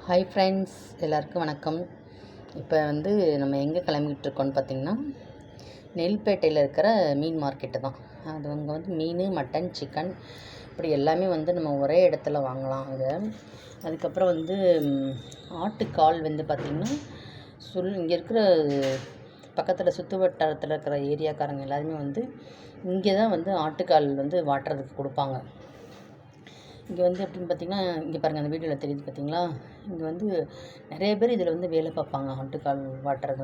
Hi friends, எல்லாருக்கும் வணக்கம். இப்போ நம்ம எங்கே கிளம்பிகிட்ருக்கோன்னு பார்த்திங்கன்னா, நெல்பேட்டையில் இருக்கிற மீன் மார்க்கெட்டு தான். அது அங்கே மீன், மட்டன், சிக்கன் இப்படி எல்லாமே நம்ம ஒரே இடத்துல வாங்கலாம் அங்கே. அதுக்கப்புறம் ஆட்டுக்கால் பார்த்திங்கன்னா இங்கே இருக்கிற பக்கத்தில் சுற்று வட்டாரத்தில் இருக்கிற ஏரியாக்காரங்க எல்லாருமே இங்கே தான் ஆட்டுக்கால் வாட்டுறதுக்கு கொடுப்பாங்க. இங்கே எப்படின்னு பார்த்திங்கன்னா, இங்கே பாருங்கள், அந்த வீடியோவில் தெரியுது பார்த்திங்களா. இங்கே நிறைய பேர் இதில் வேலை பார்ப்பாங்க. ஆட்டுக்கால் வாட்டுறது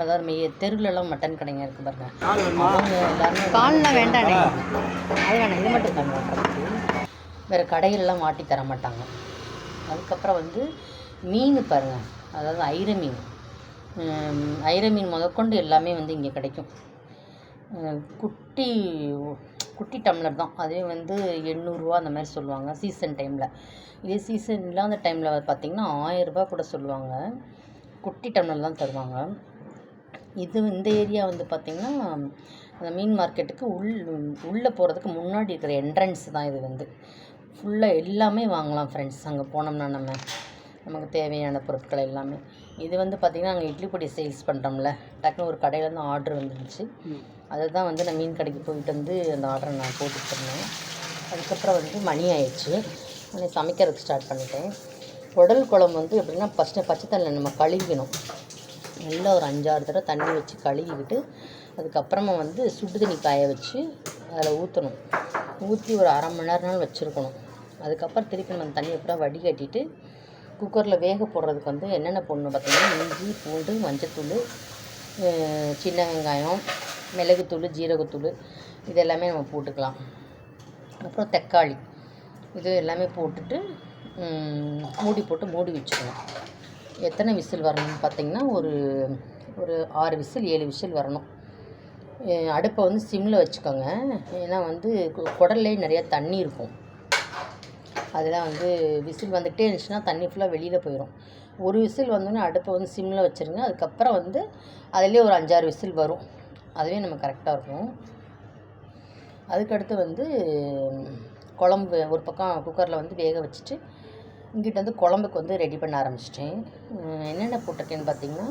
அதாவது தெருவிலலாம் மட்டன் கடைங்க இருக்குது பாருங்கள். அவங்க எல்லாருமே கால்லாம் வேண்டாம், அது வேணாம், இது மட்டும் தான் வாட்டுறதுக்கு. வேறு கடையிலலாம் வாட்டி தர மாட்டாங்க. அதுக்கப்புறம் மீன் பாருங்கள், அதாவது ஐர மீன் முதற்கொண்டு எல்லாமே இங்கே கிடைக்கும். குட்டி டம்ளர் தான், அதே 800 அந்த மாதிரி சொல்லுவாங்க சீசன் டைமில். இதே சீசன் இல்லாத டைமில் பார்த்திங்கன்னா 1000 ரூபா கூட சொல்லுவாங்க. குட்டி டம்ளர் தான் தருவாங்க. இந்த ஏரியா பார்த்திங்கன்னா அந்த மீன் மார்க்கெட்டுக்கு உள்ளே போகிறதுக்கு முன்னாடி இருக்கிற என்ட்ரன்ஸ் தான். இது ஃபுல்லாக எல்லாமே வாங்கலாம் ஃப்ரெண்ட்ஸ். அங்கே போனோம்னா நமக்கு தேவையான பொருட்கள் எல்லாமே. இது பார்த்திங்கன்னா அங்கே இட்லி பொடி சேல்ஸ் பண்ணுறோம்ல, டக்குன்னு ஒரு கடையிலேருந்து ஆர்டர் வந்துருந்துச்சு. அதை தான் நான் மீன் கடைக்கு போயிட்டு அந்த ஆர்டரை நான் போட்டுருந்தேன். அதுக்கப்புறம் மணி ஆயிடுச்சு. சமைக்கிறதுக்கு ஸ்டார்ட் பண்ணிட்டேன். குடல் குழம்பு எப்படின்னா, ஃபஸ்ட்டு பச்சை தண்ணியில் நம்ம கழுவிக்கணும். நல்லா ஒரு 5-6 தடவை தண்ணி வச்சு கழுவிக்கிட்டு, அதுக்கப்புறமா சுடு தண்ணி காய வச்சு அதில் ஊற்றணும். ஊற்றி ஒரு அரை மணி நேரம்னாலும் வச்சுருக்கணும். அதுக்கப்புறம் திருப்பி நம்ம தண்ணி அப்புறம் வடிகட்டிட்டு குக்கரில் வேக போடுறதுக்கு என்னென்ன போடணும் பார்த்திங்கன்னா, இஞ்சி, பூண்டு, மஞ்சத்தூள், சின்ன வெங்காயம், மிளகுத்தூள், ஜீரகத்தூள் இது எல்லாமே நம்ம போட்டுக்கலாம். அப்புறம் தக்காளி இது எல்லாமே போட்டுட்டு மூடி போட்டு மூடி வச்சுக்கணும். எத்தனை விசில் வரணும்னு பார்த்திங்கன்னா, ஒரு 6 விசில் 7 விசில் வரணும். அடுப்பை சிம்மில் வச்சுக்கோங்க. ஏன்னா குடல்லே நிறையா தண்ணி இருக்கும். அதெல்லாம் விசில் வந்துகிட்டே இருந்துச்சுன்னா தண்ணி ஃபுல்லாக வெளியில் போயிடும். ஒரு விசில் வந்தோடனே அடுப்பை சிம்மில் வச்சுருங்க. அதுக்கப்புறம் அதிலே ஒரு 5-6 விசில் வரும். அதுவே நம்ம கரெக்டாக இருக்கும். அதுக்கடுத்து குழம்பு ஒரு பக்கம் குக்கரில் வேக வச்சுட்டு, இங்கிட்ட குழம்புக்கு ரெடி பண்ண ஆரம்பிச்சிட்டேன். என்னென்ன போட்டிருக்கேன்னு பார்த்திங்கன்னா,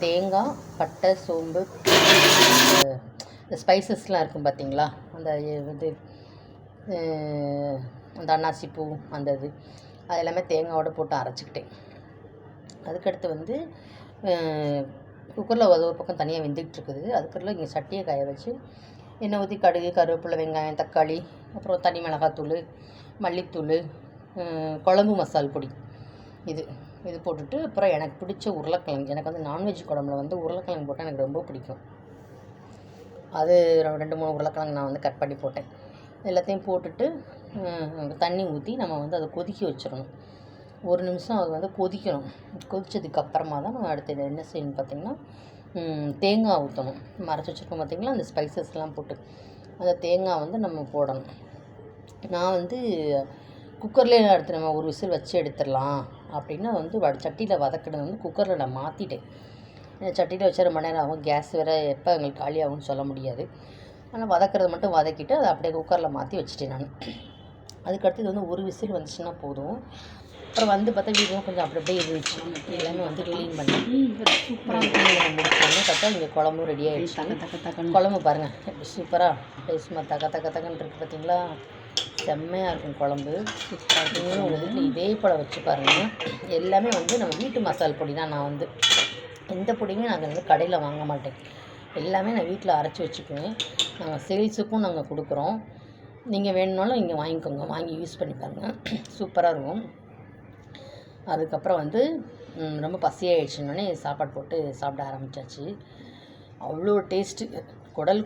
தேங்காய், பட்டை, சோம்பு, இந்த ஸ்பைசஸ்லாம் இருக்கும் பார்த்திங்களா, அந்த அன்னாசிப்பூ அது எல்லாமே தேங்காயோடு போட்டு அரைச்சிக்கிட்டேன். அதுக்கடுத்து குக்கரில் ஒரு பக்கம் தனியாக வெந்துக்கிட்டுருக்குது. அதுக்கப்புறம் இங்கே சட்டியை காய வச்சு எண்ணெய் ஊற்றி கடுகு, கருவேப்பிலை, வெங்காயம், தக்காளி, அப்புறம் தனி மிளகாத்தூள், மல்லித்தூள், குழம்பு மசால் பொடி இது போட்டுட்டு, அப்புறம் எனக்கு பிடிச்ச உருளைக்கிழங்கு. எனக்கு நான்வெஜ் குழம்புல உருளைக்கிழங்கு போட்டால் எனக்கு ரொம்ப பிடிக்கும். அது 2-3 உருளைக்கிழங்கு நான் கட் பண்ணி போட்டேன். எல்லாத்தையும் போட்டுட்டு தண்ணி ஊற்றி நம்ம அதை கொதிக்க வச்சிடணும். 1 நிமிஷம் அது கொதிக்கணும். கொதித்ததுக்கப்புறமா தான் நம்ம அடுத்தது என்ன செய்யணும்னு பார்த்திங்கன்னா, தேங்காய் ஊற்றணும். மறைச்சி வச்சுருக்கோம் பார்த்திங்களா, அந்த ஸ்பைசஸ்லாம் போட்டு அந்த தேங்காய் நம்ம போடணும். நான் குக்கர்லேயே அடுத்து நம்ம ஒரு விசில் வச்சு எடுத்துடலாம் அப்படின்னு சட்டியில் வதக்கினது குக்கரில் நான் மாற்றிட்டேன். சட்டியில் வச்சு ரொம்ப நேரம் ஆகும், கேஸ் வேறு எப்போ எங்களுக்கு காலி ஆகும்னு சொல்ல முடியாது. ஆனால் வதக்கிறத மட்டும் வதக்கிட்டு அதை அப்படியே குக்கரில் மாற்றி வச்சுட்டேன் நான். அதுக்கடுத்து ஒரு விசில் வந்துச்சுன்னா போதும். அப்புறம் பார்த்தா வீடெலாம் கொஞ்சம் அப்படியே இருந்துச்சு. எல்லாமே க்ளீன் பண்ணி சூப்பராக க்ளீன் முடிச்சோன்னு பார்த்தா இங்கே குழம்பும் ரெடி ஆகிடுச்சு. குழம்பு பாருங்கள் எப்படி சூப்பராக பேசுமா தக்கன்னு இருக்குது பார்த்திங்களா. செம்மையாக இருக்கும் குழம்பு. நீங்களும் உங்கள் வீட்டில் இதே போல் வச்சு பாருங்கள். எல்லாமே நம்ம வீட்டு மசால் பொடி தான். நான் எந்த பொடியுமே நாங்கள் கடையில் வாங்க மாட்டேன். எல்லாமே நான் வீட்டில் அரைச்சி வச்சுக்குவேன். நாங்கள் சேல்ஸுக்கும் நாங்கள் கொடுக்குறோம். நீங்கள் வேணும்னாலும் இங்கே வாங்கிக்கோங்க, வாங்கி யூஸ் பண்ணி பாருங்கள், சூப்பராக இருக்கும். அதுக்கப்புறம் ரொம்ப பசியாகிடுச்சுன்னொடனே சாப்பாடு போட்டு சாப்பிட ஆரம்பித்தாச்சு. அவ்வளோ டேஸ்ட்டு. குடல்